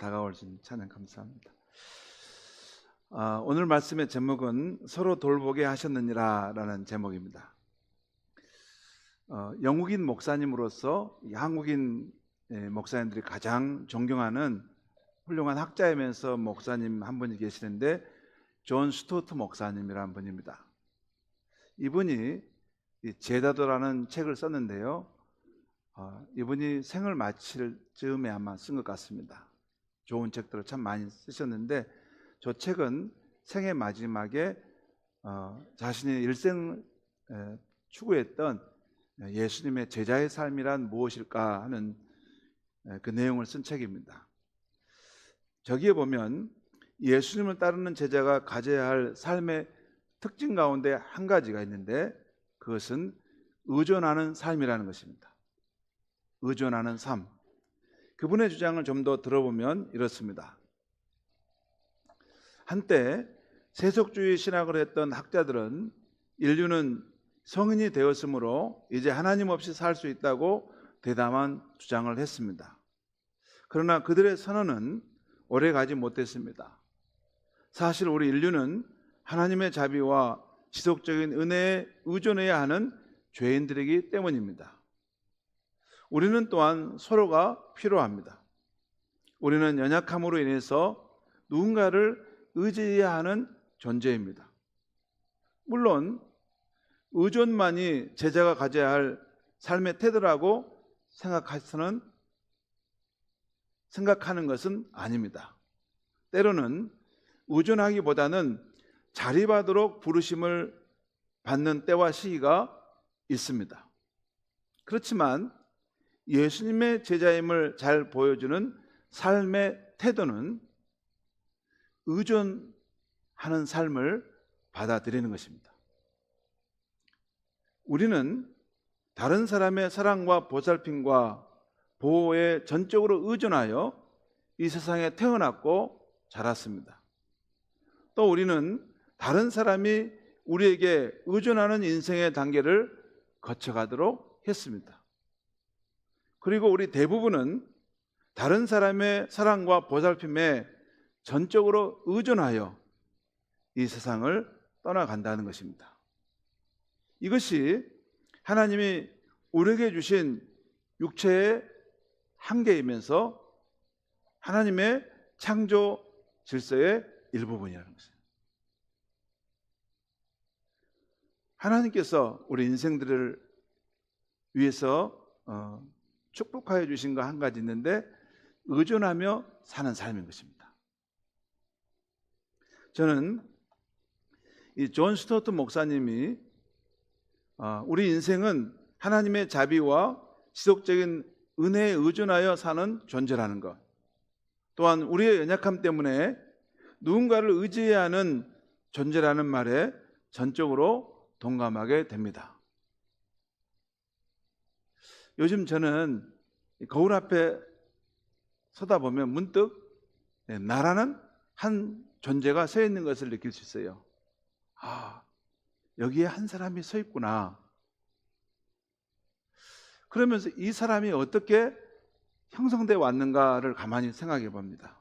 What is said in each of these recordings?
다가올 수 있는 찬양 감사합니다. 오늘 말씀의 제목은 서로 돌보게 하셨느니라 라는 제목입니다. 영국인 목사님으로서 한국인 목사님들이 가장 존경하는 훌륭한 학자이면서 목사님 한 분이 계시는데 존 스토트 목사님이라는 분입니다. 이분이 제다도라는 책을 썼는데요, 이분이 생을 마칠 즈음에 아마 쓴 것 같습니다. 좋은 책들을 참 많이 쓰셨는데 저 책은 생의 마지막에 자신의 일생을 추구했던 예수님의 제자의 삶이란 무엇일까 하는 그 내용을 쓴 책입니다. 저기에 보면 예수님을 따르는 제자가 가져야 할 삶의 특징 가운데 한 가지가 있는데 그것은 의존하는 삶이라는 것입니다. 의존하는 삶. 그분의 주장을 좀 더 들어보면 이렇습니다. 한때 세속주의 신학을 했던 학자들은 인류는 성인이 되었으므로 이제 하나님 없이 살 수 있다고 대담한 주장을 했습니다. 그러나 그들의 선언은 오래 가지 못했습니다. 사실 우리 인류는 하나님의 자비와 지속적인 은혜에 의존해야 하는 죄인들이기 때문입니다. 우리는 또한 서로가 필요합니다. 우리는 연약함으로 인해서 누군가를 의지해야 하는 존재입니다. 물론 의존만이 제자가 가져야 할 삶의 태도라고 생각하는 것은 아닙니다. 때로는 의존하기보다는 자리받도록 부르심을 받는 때와 시기가 있습니다. 그렇지만 예수님의 제자임을 잘 보여주는 삶의 태도는 의존하는 삶을 받아들이는 것입니다. 우리는 다른 사람의 사랑과 보살핌과 보호에 전적으로 의존하여 이 세상에 태어났고 자랐습니다. 또 우리는 다른 사람이 우리에게 의존하는 인생의 단계를 거쳐가도록 했습니다. 그리고 우리 대부분은 다른 사람의 사랑과 보살핌에 전적으로 의존하여 이 세상을 떠나간다는 것입니다. 이것이 하나님이 우리에게 주신 육체의 한계이면서 하나님의 창조 질서의 일부분이라는 것입니다. 하나님께서 우리 인생들을 위해서 축복하여 주신 거 한 가지 있는데 의존하며 사는 삶인 것입니다. 저는 이 존 스토트 목사님이 우리 인생은 하나님의 자비와 지속적인 은혜에 의존하여 사는 존재라는 것, 또한 우리의 연약함 때문에 누군가를 의지해야 하는 존재라는 말에 전적으로 동감하게 됩니다. 요즘 저는 거울 앞에 서다 보면 문득 나라는 한 존재가 서 있는 것을 느낄 수 있어요. 여기에 한 사람이 서 있구나. 그러면서 이 사람이 어떻게 형성되어 왔는가를 가만히 생각해 봅니다.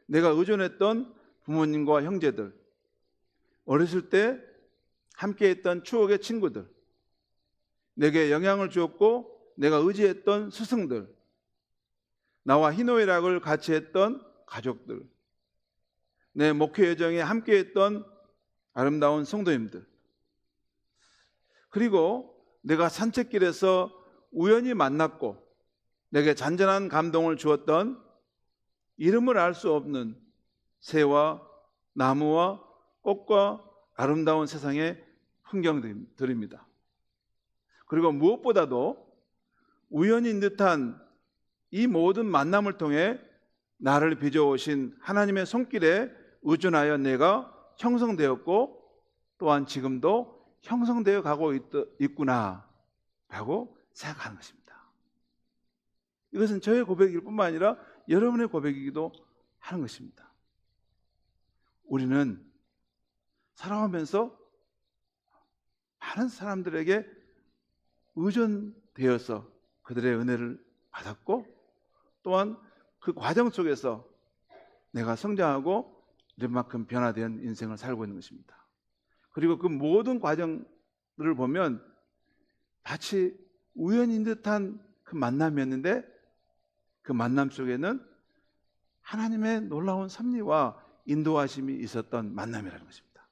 내가 의존했던 부모님과 형제들, 어렸을 때 함께했던 추억의 친구들, 내게 영향을 주었고 내가 의지했던 스승들, 나와 희노애락을 같이 했던 가족들, 내 목회 여정에 함께했던 아름다운 성도님들, 그리고 내가 산책길에서 우연히 만났고 내게 잔잔한 감동을 주었던 이름을 알 수 없는 새와 나무와 꽃과 아름다운 세상의 풍경들입니다. 그리고 무엇보다도 우연인 듯한 이 모든 만남을 통해 나를 빚어오신 하나님의 손길에 의존하여 내가 형성되었고 또한 지금도 형성되어 가고 있구나 라고 생각하는 것입니다. 이것은 저의 고백일 뿐만 아니라 여러분의 고백이기도 하는 것입니다. 우리는 살아오면서 많은 사람들에게 의존되어서 그들의 은혜를 받았고 또한 그 과정 속에서 내가 성장하고 이만큼 변화된 인생을 살고 있는 것입니다. 그리고 그 모든 과정들을 보면 마치 우연인 듯한 그 만남이었는데 그 만남 속에는 하나님의 놀라운 섭리와 인도하심이 있었던 만남이라는 것입니다.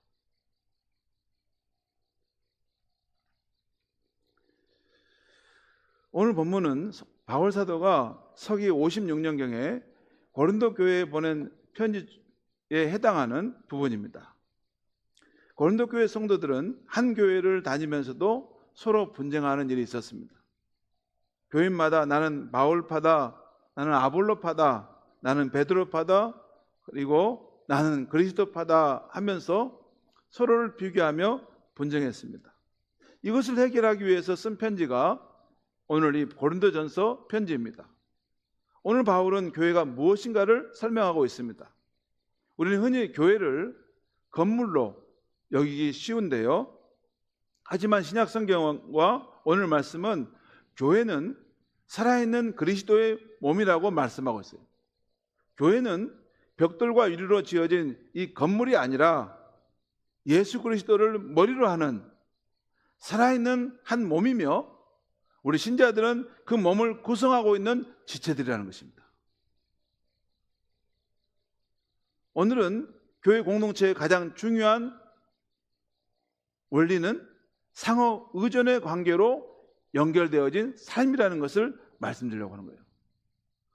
오늘 본문은 바울 사도가 서기 56년경에 고린도 교회에 보낸 편지에 해당하는 부분입니다. 고린도 교회 성도들은 한 교회를 다니면서도 서로 분쟁하는 일이 있었습니다. 교인마다 나는 바울파다, 나는 아볼로파다, 나는 베드로파다, 그리고 나는 그리스도파다 하면서 서로를 비교하며 분쟁했습니다. 이것을 해결하기 위해서 쓴 편지가 오늘 이 고린도전서 편지입니다. 오늘 바울은 교회가 무엇인가를 설명하고 있습니다. 우리는 흔히 교회를 건물로 여기기 쉬운데요. 하지만 신약 성경과 오늘 말씀은 교회는 살아있는 그리스도의 몸이라고 말씀하고 있어요. 교회는 벽돌과 유리로 지어진 이 건물이 아니라 예수 그리스도를 머리로 하는 살아있는 한 몸이며 우리 신자들은 그 몸을 구성하고 있는 지체들이라는 것입니다. 오늘은 교회 공동체의 가장 중요한 원리는 상호 의존의 관계로 연결되어진 삶이라는 것을 말씀드리려고 하는 거예요.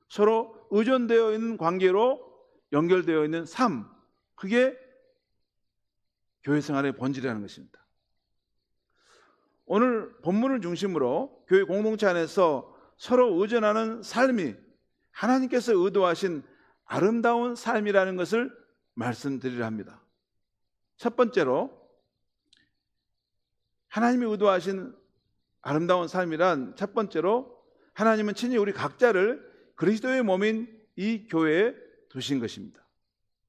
서로 의존되어 있는 관계로 연결되어 있는 삶, 그게 교회 생활의 본질이라는 것입니다. 오늘 본문을 중심으로 교회 공동체 안에서 서로 의존하는 삶이 하나님께서 의도하신 아름다운 삶이라는 것을 말씀드리려 합니다. 첫 번째로 하나님이 의도하신 아름다운 삶이란 첫 번째로 하나님은 친히 우리 각자를 그리스도의 몸인 이 교회에 두신 것입니다.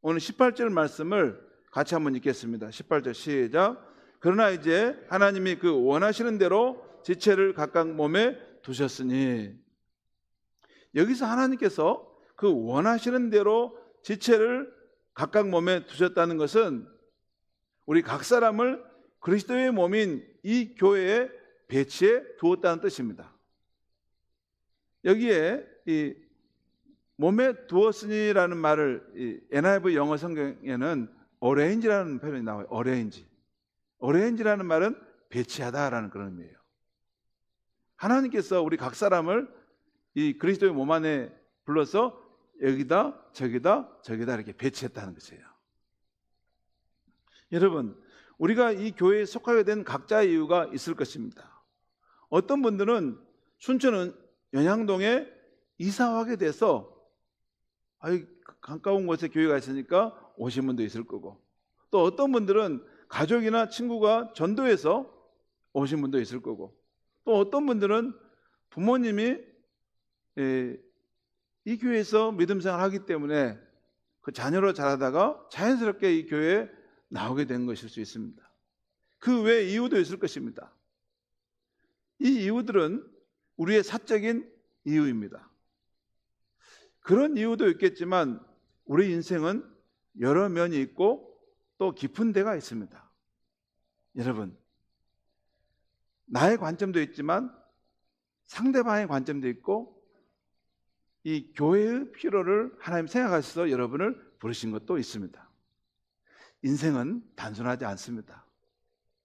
오늘 18절 말씀을 같이 한번 읽겠습니다. 18절 시작. 그러나 이제 하나님이 그 원하시는 대로 지체를 각각 몸에 두셨으니, 여기서 하나님께서 그 원하시는 대로 지체를 각각 몸에 두셨다는 것은 우리 각 사람을 그리스도의 몸인 이 교회에 배치해 두었다는 뜻입니다. 여기에 이 몸에 두었으니라는 말을 이 NIV 영어 성경에는 arrange라는 표현이 나와요. arrange라는 말은 배치하다라는 그런 의미예요. 하나님께서 우리 각 사람을 이 그리스도의 몸 안에 불러서 여기다 저기다 이렇게 배치했다는 것이에요. 여러분, 우리가 이 교회에 속하게 된 각자의 이유가 있을 것입니다. 어떤 분들은 순천 연양동에 이사하게 돼서 가까운 곳에 교회가 있으니까 오신 분도 있을 거고, 또 어떤 분들은 가족이나 친구가 전도해서 오신 분도 있을 거고, 또 어떤 분들은 부모님이 이 교회에서 믿음 생활을 하기 때문에 그 자녀로 자라다가 자연스럽게 이 교회에 나오게 된 것일 수 있습니다. 그 외 이유도 있을 것입니다. 이 이유들은 우리의 사적인 이유입니다. 그런 이유도 있겠지만 우리 인생은 여러 면이 있고 또 깊은 데가 있습니다. 여러분, 나의 관점도 있지만 상대방의 관점도 있고 이 교회의 필요를 하나님 생각하셔서 여러분을 부르신 것도 있습니다. 인생은 단순하지 않습니다.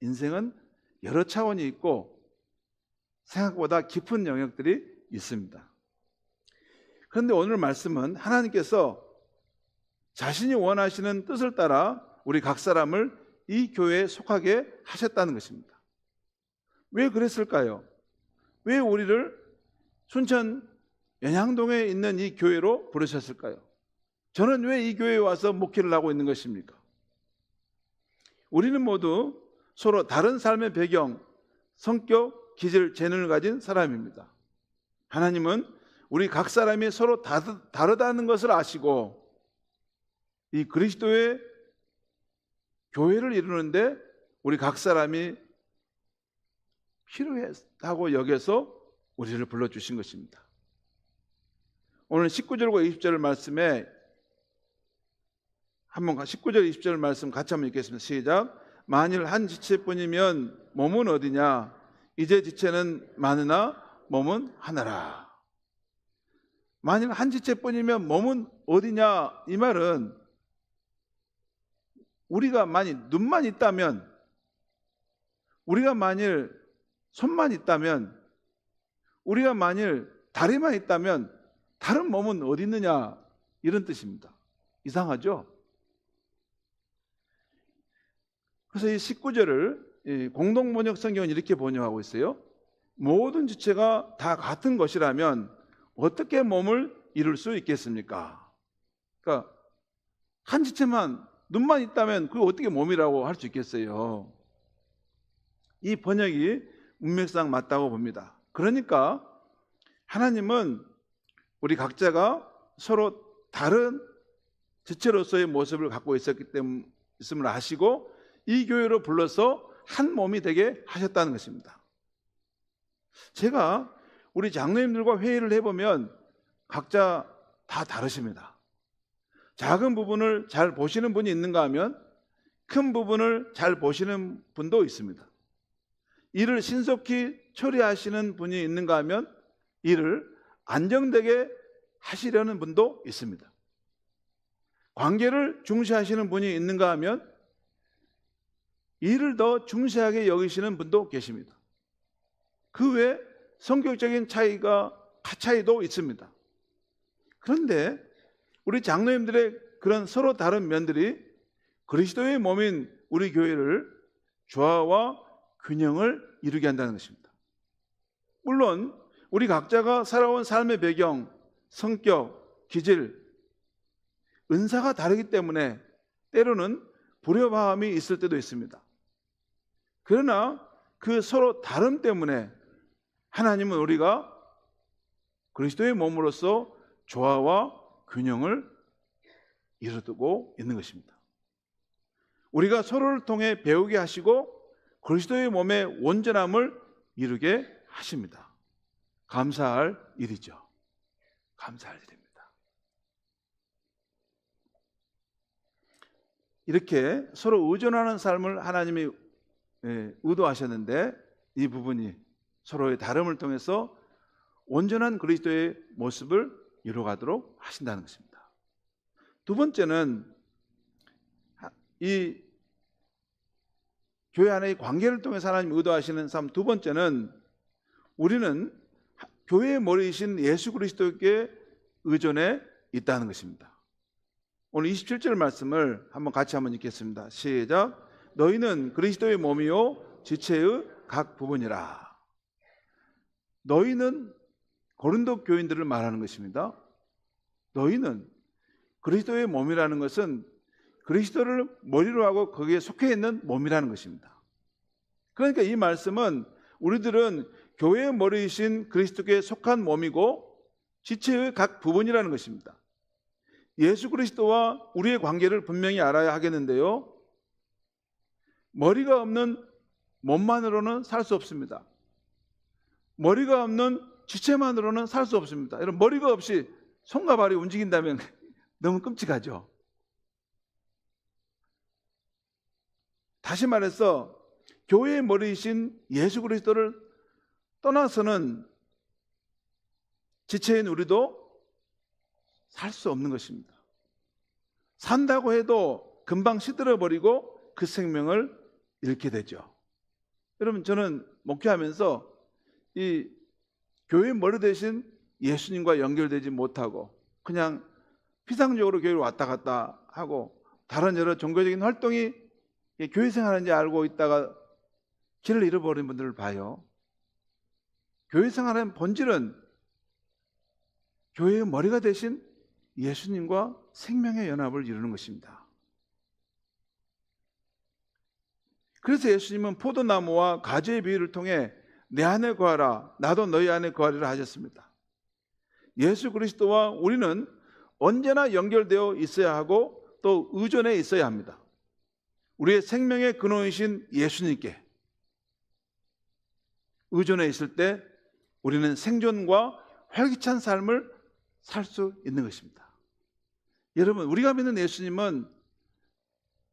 인생은 여러 차원이 있고 생각보다 깊은 영역들이 있습니다. 그런데 오늘 말씀은 하나님께서 자신이 원하시는 뜻을 따라 우리 각 사람을 이 교회에 속하게 하셨다는 것입니다. 왜 그랬을까요? 왜 우리를 순천 연양동에 있는 이 교회로 부르셨을까요? 저는 왜 이 교회에 와서 목회를 하고 있는 것입니까? 우리는 모두 서로 다른 삶의 배경, 성격, 기질, 재능을 가진 사람입니다. 하나님은 우리 각 사람이 서로 다르다는 것을 아시고 이 그리스도의 교회를 이루는데 우리 각 사람이 필요하다고 여겨서 우리를 불러주신 것입니다. 오늘 19절과 20절 말씀에 한번 19절 20절 말씀 같이 한번 읽겠습니다. 시작. 만일 한 지체뿐이면 몸은 어디냐? 이제 지체는 많으나 몸은 하나라. 만일 한 지체뿐이면 몸은 어디냐? 이 말은 우리가 만일 눈만 있다면, 우리가 만일 손만 있다면, 우리가 만일 다리만 있다면 다른 몸은 어디 있느냐? 이런 뜻입니다. 이상하죠? 그래서 이 19절을 공동번역 성경은 이렇게 번역하고 있어요. 모든 지체가 다 같은 것이라면 어떻게 몸을 이룰 수 있겠습니까? 그러니까 한 지체만, 눈만 있다면 그게 어떻게 몸이라고 할 수 있겠어요? 이 번역이 문맥상 맞다고 봅니다. 그러니까 하나님은 우리 각자가 서로 다른 지체로서의 모습을 갖고 있음을 아시고 이 교회로 불러서 한 몸이 되게 하셨다는 것입니다. 제가 우리 장로님들과 회의를 해보면 각자 다 다르십니다. 작은 부분을 잘 보시는 분이 있는가 하면 큰 부분을 잘 보시는 분도 있습니다. 일을 신속히 처리하시는 분이 있는가 하면 일을 안정되게 하시려는 분도 있습니다. 관계를 중시하시는 분이 있는가 하면 일을 더 중시하게 여기시는 분도 계십니다. 그 외에 성격적인 차이도 있습니다. 그런데 우리 장로님들의 그런 서로 다른 면들이 그리스도의 몸인 우리 교회를 조화와 균형을 이루게 한다는 것입니다. 물론 우리 각자가 살아온 삶의 배경, 성격, 기질, 은사가 다르기 때문에 때로는 불협화음이 있을 때도 있습니다. 그러나 그 서로 다름 때문에 하나님은 우리가 그리스도의 몸으로서 조화와 균형을 이루고 있는 것입니다. 우리가 서로를 통해 배우게 하시고 그리스도의 몸의 온전함을 이루게 하십니다. 감사할 일이죠. 감사할 일입니다. 이렇게 서로 의존하는 삶을 하나님이 의도하셨는데 이 부분이 서로의 다름을 통해서 온전한 그리스도의 모습을 이루어가도록 하신다는 것입니다. 두 번째는 이 교회 안의 관계를 통해서 하나님이 의도하시는 삶, 두 번째는 우리는 교회의 머리이신 예수 그리스도께 의존해 있다는 것입니다. 오늘 27절 말씀을 같이 한번 읽겠습니다. 시작. 너희는 그리스도의 몸이요 지체의 각 부분이라. 너희는 고린도 교인들을 말하는 것입니다. 너희는 그리스도의 몸이라는 것은 그리스도를 머리로 하고 거기에 속해 있는 몸이라는 것입니다. 그러니까 이 말씀은 우리들은 교회의 머리이신 그리스도께 속한 몸이고 지체의 각 부분이라는 것입니다. 예수 그리스도와 우리의 관계를 분명히 알아야 하겠는데요, 머리가 없는 몸만으로는 살 수 없습니다. 머리가 없는 지체만으로는 살 수 없습니다. 여러분, 머리가 없이 손과 발이 움직인다면 너무 끔찍하죠. 다시 말해서 교회의 머리이신 예수 그리스도를 떠나서는 지체인 우리도 살 수 없는 것입니다. 산다고 해도 금방 시들어버리고 그 생명을 잃게 되죠. 여러분, 저는 목회하면서 이 교회의 머리 대신 예수님과 연결되지 못하고 그냥 피상적으로 교회를 왔다 갔다 하고 다른 여러 종교적인 활동이 교회 생활하는지 알고 있다가 길을 잃어버린 분들을 봐요. 교회 생활의 본질은 교회의 머리가 되신 예수님과 생명의 연합을 이루는 것입니다. 그래서 예수님은 포도나무와 가지의 비유를 통해 내 안에 거하라, 나도 너희 안에 거하리라 하셨습니다. 예수 그리스도와 우리는 언제나 연결되어 있어야 하고 또 의존해 있어야 합니다. 우리의 생명의 근원이신 예수님께 의존해 있을 때 우리는 생존과 활기찬 삶을 살 수 있는 것입니다. 여러분, 우리가 믿는 예수님은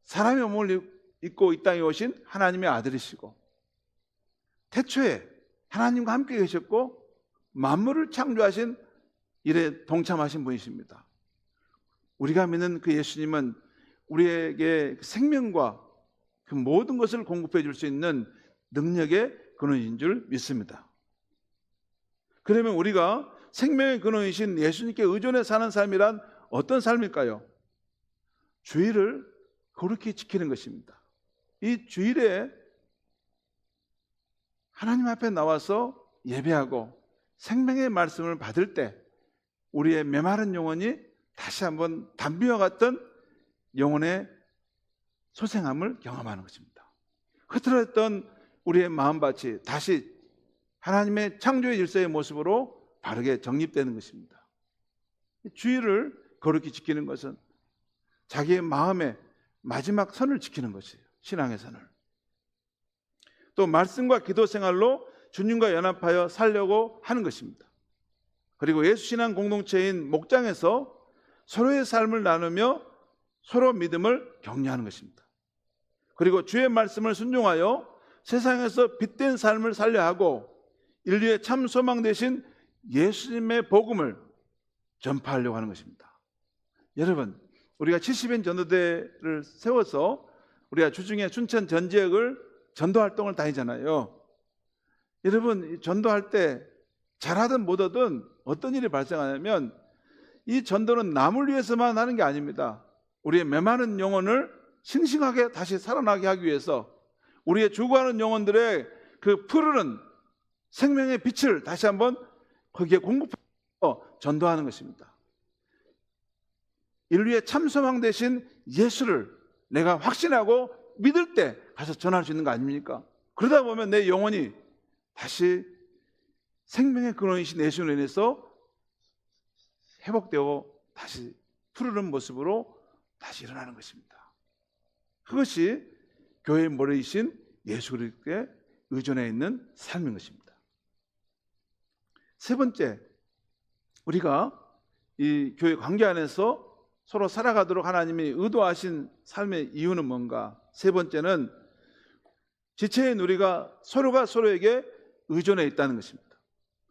사람의 몸을 입고 이 땅에 오신 하나님의 아들이시고 태초에 하나님과 함께 계셨고 만물을 창조하신 일에 동참하신 분이십니다. 우리가 믿는 그 예수님은 우리에게 생명과 그 모든 것을 공급해 줄 수 있는 능력의 근원인 줄 믿습니다. 그러면 우리가 생명의 근원이신 예수님께 의존해 사는 삶이란 어떤 삶일까요? 주일을 거룩히 지키는 것입니다. 이 주일에 하나님 앞에 나와서 예배하고 생명의 말씀을 받을 때 우리의 메마른 영혼이 다시 한번 담비와 같은 영혼의 소생함을 경험하는 것입니다. 흐트러졌던 우리의 마음밭이 다시 하나님의 창조의 질서의 모습으로 바르게 정립되는 것입니다. 주일을 거룩히 지키는 것은 자기의 마음의 마지막 선을 지키는 것이에요. 신앙의 선을. 또 말씀과 기도 생활로 주님과 연합하여 살려고 하는 것입니다. 그리고 예수신앙 공동체인 목장에서 서로의 삶을 나누며 서로 믿음을 격려하는 것입니다. 그리고 주의 말씀을 순종하여 세상에서 빛된 삶을 살려 하고 인류의 참 소망 되신 예수님의 복음을 전파하려고 하는 것입니다. 여러분, 우리가 70인 전도대를 세워서 우리가 주중에 춘천 전 지역을 전도 활동을 다니잖아요. 여러분, 전도할 때 잘하든 못하든 어떤 일이 발생하냐면 이 전도는 남을 위해서만 하는 게 아닙니다. 우리의 메마른 영혼을 싱싱하게 다시 살아나게 하기 위해서 우리의 죽어가는 영혼들의 그 푸르른 생명의 빛을 다시 한번 거기에 공급해서 전도하는 것입니다. 인류의 참 소망 되신 예수를 내가 확신하고 믿을 때 가서 전할 수 있는 거 아닙니까? 그러다 보면 내 영혼이 다시 생명의 근원이신 예수로 인해서 회복되고 다시 푸르른 모습으로 다시 일어나는 것입니다. 그것이 교회의 머리이신 예수 그리스도에 의존해 있는 삶인 것입니다. 세 번째, 우리가 이 교회 관계 안에서 서로 살아가도록 하나님이 의도하신 삶의 이유는 뭔가? 세 번째는 지체인 우리가 서로가 서로에게 의존해 있다는 것입니다.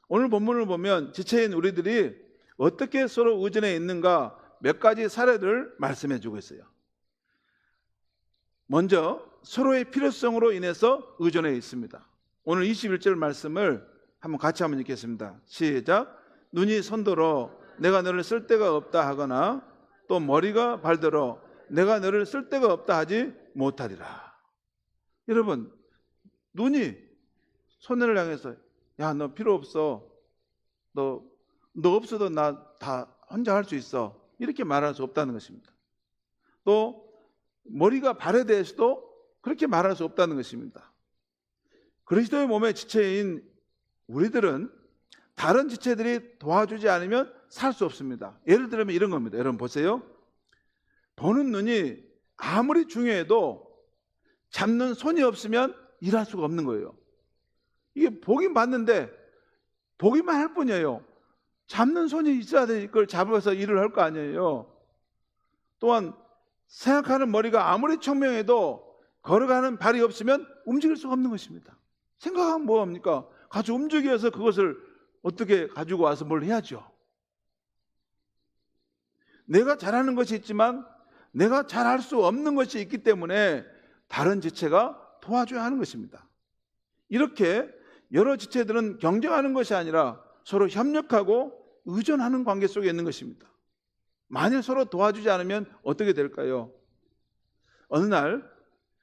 오늘 본문을 보면 지체인 우리들이 어떻게 서로 의존해 있는가 몇 가지 사례를 말씀해 주고 있어요. 먼저 서로의 필요성으로 인해서 의존해 있습니다. 오늘 21절 말씀을 한번 같이 한번 읽겠습니다. 시작. 눈이 손들어 내가 너를 쓸 데가 없다 하거나 또 머리가 발들어 내가 너를 쓸 데가 없다 하지 못하리라. 여러분, 눈이 손해를 향해서 야, 너 필요 없어. 너 없어도 나 다 혼자 할 수 있어. 이렇게 말할 수 없다는 것입니다. 또 머리가 발에 대해서도 그렇게 말할 수 없다는 것입니다. 그리스도의 몸의 지체인 우리들은 다른 지체들이 도와주지 않으면 살 수 없습니다. 예를 들면 이런 겁니다. 여러분 보세요. 보는 눈이 아무리 중요해도 잡는 손이 없으면 일할 수가 없는 거예요. 이게 보긴 봤는데 보기만 할 뿐이에요. 잡는 손이 있어야 될 걸 잡아서 일을 할 거 아니에요. 또한 생각하는 머리가 아무리 총명해도 걸어가는 발이 없으면 움직일 수가 없는 것입니다. 생각하면 뭐합니까? 가지고 움직여서 그것을 어떻게 가지고 와서 뭘 해야죠. 내가 잘하는 것이 있지만 내가 잘할 수 없는 것이 있기 때문에 다른 지체가 도와줘야 하는 것입니다. 이렇게 여러 지체들은 경쟁하는 것이 아니라 서로 협력하고 의존하는 관계 속에 있는 것입니다. 만일 서로 도와주지 않으면 어떻게 될까요? 어느 날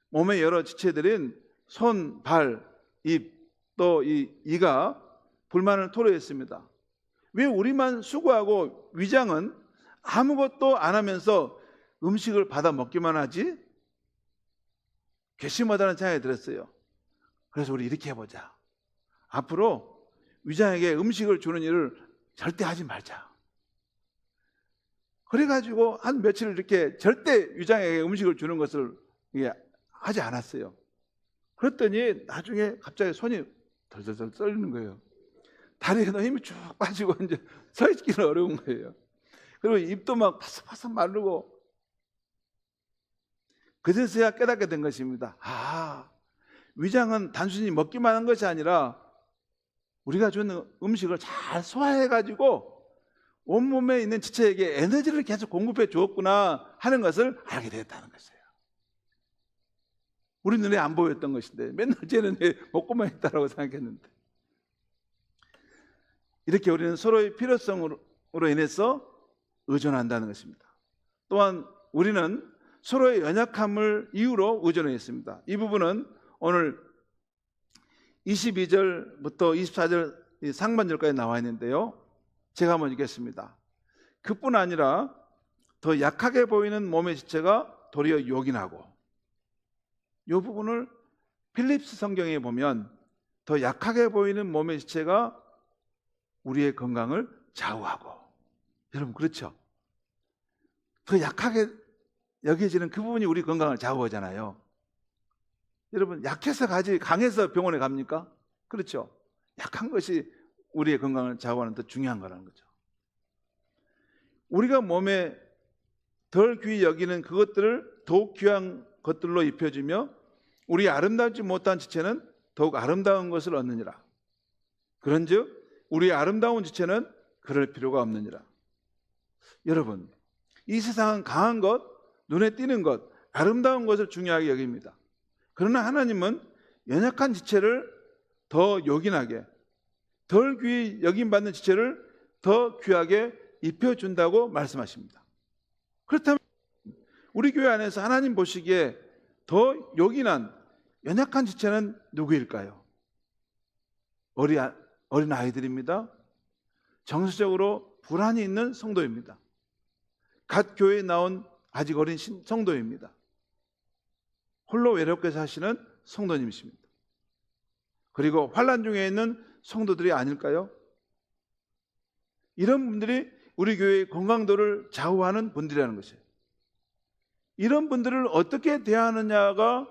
몸의 여러 지체들인 손, 발, 입, 또 이가 불만을 토로했습니다. 왜 우리만 수고하고 위장은 아무것도 안 하면서 음식을 받아 먹기만 하지? 괘씸하다는 생각이 들었어요. 그래서 우리 이렇게 해보자. 앞으로 위장에게 음식을 주는 일을 절대 하지 말자. 그래가지고 한 며칠 이렇게 절대 위장에게 음식을 주는 것을 하지 않았어요. 그랬더니 나중에 갑자기 손이 덜덜덜 떨리는 거예요. 다리에도 힘이 쭉 빠지고 이제 서 있기는 어려운 거예요. 그리고 입도 막 바삭바삭 마르고, 그제서야 깨닫게 된 것입니다. 위장은 단순히 먹기만 한 것이 아니라 우리가 주는 음식을 잘 소화해가지고 온몸에 있는 지체에게 에너지를 계속 공급해 주었구나 하는 것을 알게 되었다는 것이에요. 우리 눈에 안 보였던 것인데 맨날 쟤는 먹고만 있다라고 생각했는데, 이렇게 우리는 서로의 필요성으로 인해서 의존한다는 것입니다. 또한 우리는 서로의 연약함을 이유로 의존해 있습니다. 이 부분은 오늘 22절부터 24절 상반절까지 나와 있는데요, 제가 한번 읽겠습니다. 그뿐 아니라 더 약하게 보이는 몸의 지체가 도리어 요긴하고, 이 부분을 필립스 성경에 보면 더 약하게 보이는 몸의 지체가 우리의 건강을 좌우하고, 여러분 그렇죠? 더 약하게 여겨지는 그 부분이 우리 건강을 좌우하잖아요. 여러분 약해서 가지 강해서 병원에 갑니까? 그렇죠? 약한 것이 우리의 건강을 좌우하는 더 중요한 거라는 거죠. 우리가 몸에 덜 귀히 여기는 그것들을 더욱 귀한 것들로 입혀주며 우리 아름답지 못한 지체는 더욱 아름다운 것을 얻느니라. 그런즉 우리 아름다운 지체는 그럴 필요가 없느니라. 여러분, 이 세상은 강한 것, 눈에 띄는 것, 아름다운 것을 중요하게 여깁니다. 그러나 하나님은 연약한 지체를 더 요긴하게, 덜 귀히 여김받는 지체를 더 귀하게 입혀준다고 말씀하십니다. 그렇다면 우리 교회 안에서 하나님 보시기에 더 요긴한 연약한 지체는 누구일까요? 어린 아이들입니다. 정서적으로 불안이 있는 성도입니다. 갓 교회에 나온 아직 어린 성도입니다. 홀로 외롭게 사시는 성도님이십니다. 그리고 환난 중에 있는 성도들이 아닐까요? 이런 분들이 우리 교회의 건강도를 좌우하는 분들이라는 것이에요. 이런 분들을 어떻게 대하느냐가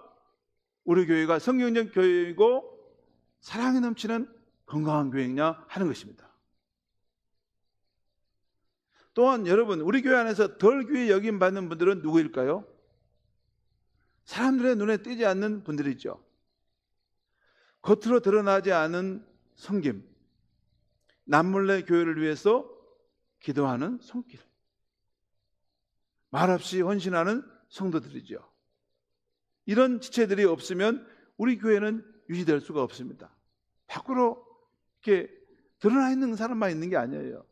우리 교회가 성경적 교회이고 사랑이 넘치는 건강한 교회이냐 하는 것입니다. 또한 여러분, 우리 교회 안에서 덜 귀히 여김받는 분들은 누구일까요? 사람들의 눈에 띄지 않는 분들이죠. 겉으로 드러나지 않은 섬김, 남몰래 교회를 위해서 기도하는 손길, 말없이 헌신하는 성도들이죠. 이런 지체들이 없으면 우리 교회는 유지될 수가 없습니다. 밖으로 이렇게 드러나 있는 사람만 있는 게 아니에요.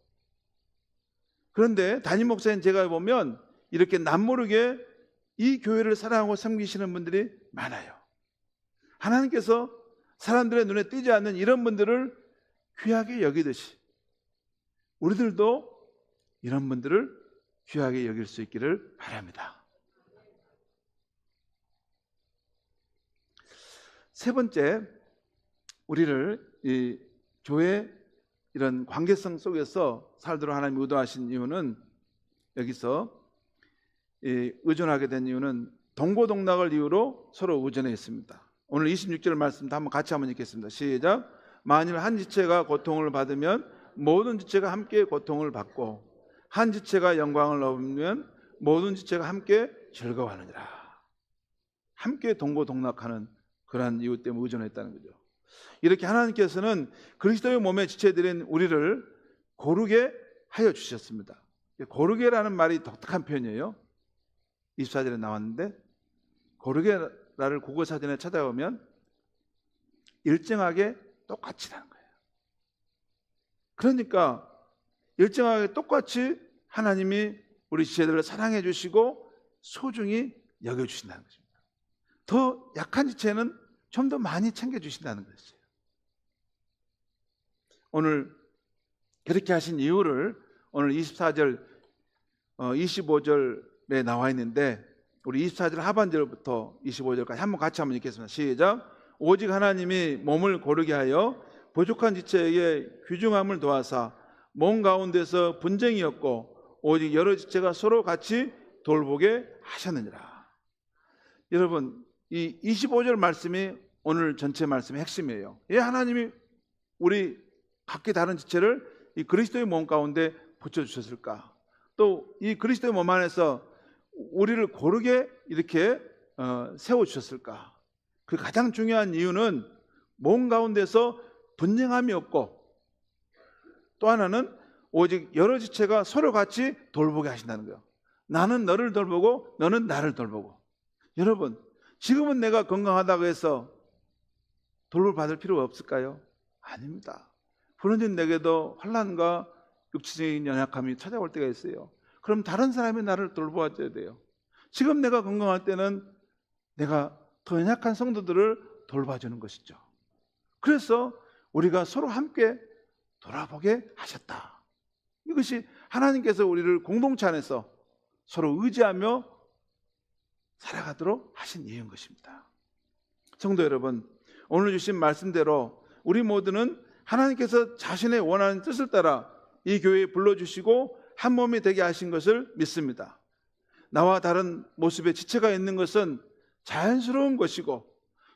그런데 담임 목사님 제가 보면 이렇게 남모르게 이 교회를 사랑하고 섬기시는 분들이 많아요. 하나님께서 사람들의 눈에 띄지 않는 이런 분들을 귀하게 여기듯이 우리들도 이런 분들을 귀하게 여길 수 있기를 바랍니다. 세 번째, 우리를 이 교회 이런 관계성 속에서 살도록 하나님이 의도하신 이유는, 여기서 의존하게 된 이유는 동고동락을 이유로 서로 의존해 있습니다. 오늘 26절 말씀도 한번 같이 한번 읽겠습니다. 시작. 만일 한 지체가 고통을 받으면 모든 지체가 함께 고통을 받고 한 지체가 영광을 얻으면 모든 지체가 함께 즐거워하느니라. 함께 동고동락하는 그러한 이유 때문에 의존했다는 거죠. 이렇게 하나님께서는 그리스도의 몸의 지체들인 우리를 고르게 하여 주셨습니다. 고르게라는 말이 독특한 표현이에요. 24절에 나왔는데, 고르게라를 국어사전에 찾아보면 일정하게 똑같이라는 거예요. 그러니까 일정하게 똑같이 하나님이 우리 지체들을 사랑해 주시고 소중히 여겨 주신다는 것입니다. 더 약한 지체는 좀 더 많이 챙겨 주신다는 것이에요. 오늘 그렇게 하신 이유를 오늘 24절 25절에 나와 있는데, 우리 24절 하반절부터 25절까지 한번 같이 한번 읽겠습니다. 시작. 오직 하나님이 몸을 고르게 하여 부족한 지체에게 귀중함을 도하사 몸 가운데서 분쟁이 없고 오직 여러 지체가 서로 같이 돌보게 하셨느니라. 여러분, 이 25절 말씀이 오늘 전체 말씀의 핵심이에요. 왜 하나님이 우리 각기 다른 지체를 이 그리스도의 몸 가운데 붙여주셨을까? 또 이 그리스도의 몸 안에서 우리를 고르게 이렇게 세워주셨을까? 그 가장 중요한 이유는 몸 가운데서 분쟁함이 없고, 또 하나는 오직 여러 지체가 서로 같이 돌보게 하신다는 거예요. 나는 너를 돌보고 너는 나를 돌보고. 여러분, 지금은 내가 건강하다고 해서 돌보받을 필요가 없을까요? 아닙니다. 부르짖는 내게도 환난과 육체적인 연약함이 찾아올 때가 있어요. 그럼 다른 사람이 나를 돌보아줘야 돼요. 지금 내가 건강할 때는 내가 더 연약한 성도들을 돌봐주는 것이죠. 그래서 우리가 서로 함께 돌아보게 하셨다. 이것이 하나님께서 우리를 공동체 안에서 서로 의지하며 살아가도록 하신 이유인 것입니다. 성도 여러분, 오늘 주신 말씀대로 우리 모두는 하나님께서 자신의 원하는 뜻을 따라 이 교회에 불러주시고 한 몸이 되게 하신 것을 믿습니다. 나와 다른 모습의 지체가 있는 것은 자연스러운 것이고,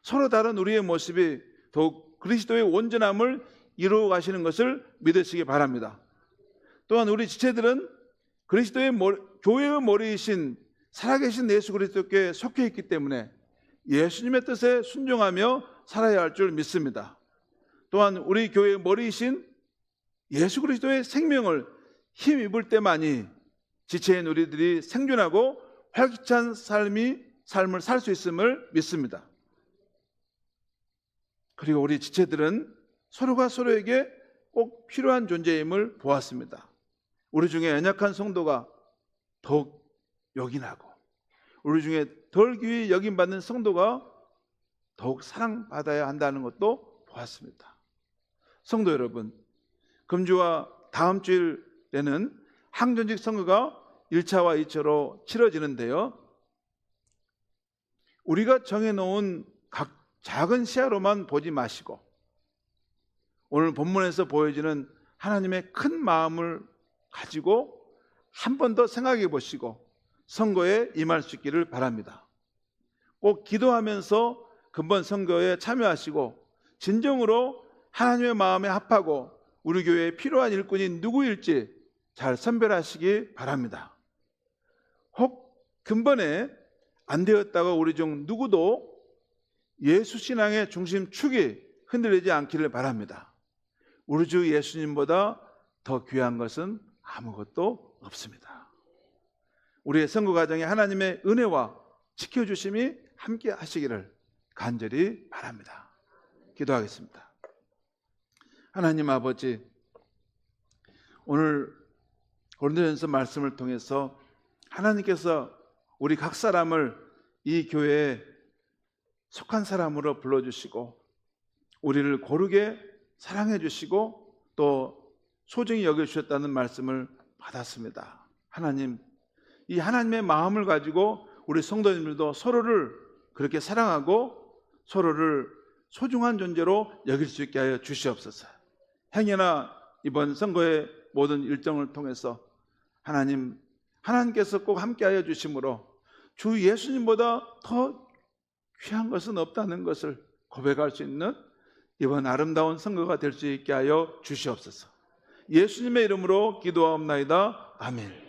서로 다른 우리의 모습이 더욱 그리스도의 온전함을 이루어 가시는 것을 믿으시기 바랍니다. 또한 우리 지체들은 그리스도의 교회의 머리이신 살아계신 예수 그리스도께 속해 있기 때문에 예수님의 뜻에 순종하며 살아야 할 줄 믿습니다. 또한 우리 교회의 머리이신 예수 그리스도의 생명을 힘입을 때만이 지체인 우리들이 생존하고 활기찬 삶을 살 수 있음을 믿습니다. 그리고 우리 지체들은 서로가 서로에게 꼭 필요한 존재임을 보았습니다. 우리 중에 연약한 성도가 더욱 요긴하고, 우리 중에 덜 귀히 여김받는 성도가 더욱 사랑받아야 한다는 것도 보았습니다. 성도 여러분, 금주와 다음 주일에는 항전직 선거가 1차와 2차로 치러지는데요, 우리가 정해놓은 각 작은 시야로만 보지 마시고 오늘 본문에서 보여지는 하나님의 큰 마음을 가지고 한 번 더 생각해 보시고 선거에 임할 수 있기를 바랍니다. 꼭 기도하면서 근본 선거에 참여하시고 진정으로 하나님의 마음에 합하고 우리 교회에 필요한 일꾼이 누구일지 잘 선별하시기 바랍니다. 혹 근본에 안 되었다고 우리 중 누구도 예수 신앙의 중심축이 흔들리지 않기를 바랍니다. 우리 주 예수님보다 더 귀한 것은 아무것도 없습니다. 우리의 선거 과정에 하나님의 은혜와 지켜주심이 함께 하시기를 간절히 바랍니다. 기도하겠습니다. 하나님 아버지, 오늘 고린도전서 말씀을 통해서 하나님께서 우리 각 사람을 이 교회에 속한 사람으로 불러주시고 우리를 고르게 사랑해 주시고 또 소중히 여겨주셨다는 말씀을 받았습니다. 하나님, 이 하나님의 마음을 가지고 우리 성도님들도 서로를 그렇게 사랑하고 서로를 소중한 존재로 여길 수 있게 하여 주시옵소서. 행여나 이번 선거의 모든 일정을 통해서 하나님께서 꼭 함께하여 주심으로 주 예수님보다 더 귀한 것은 없다는 것을 고백할 수 있는 이번 아름다운 선거가 될 수 있게 하여 주시옵소서. 예수님의 이름으로 기도하옵나이다. 아멘.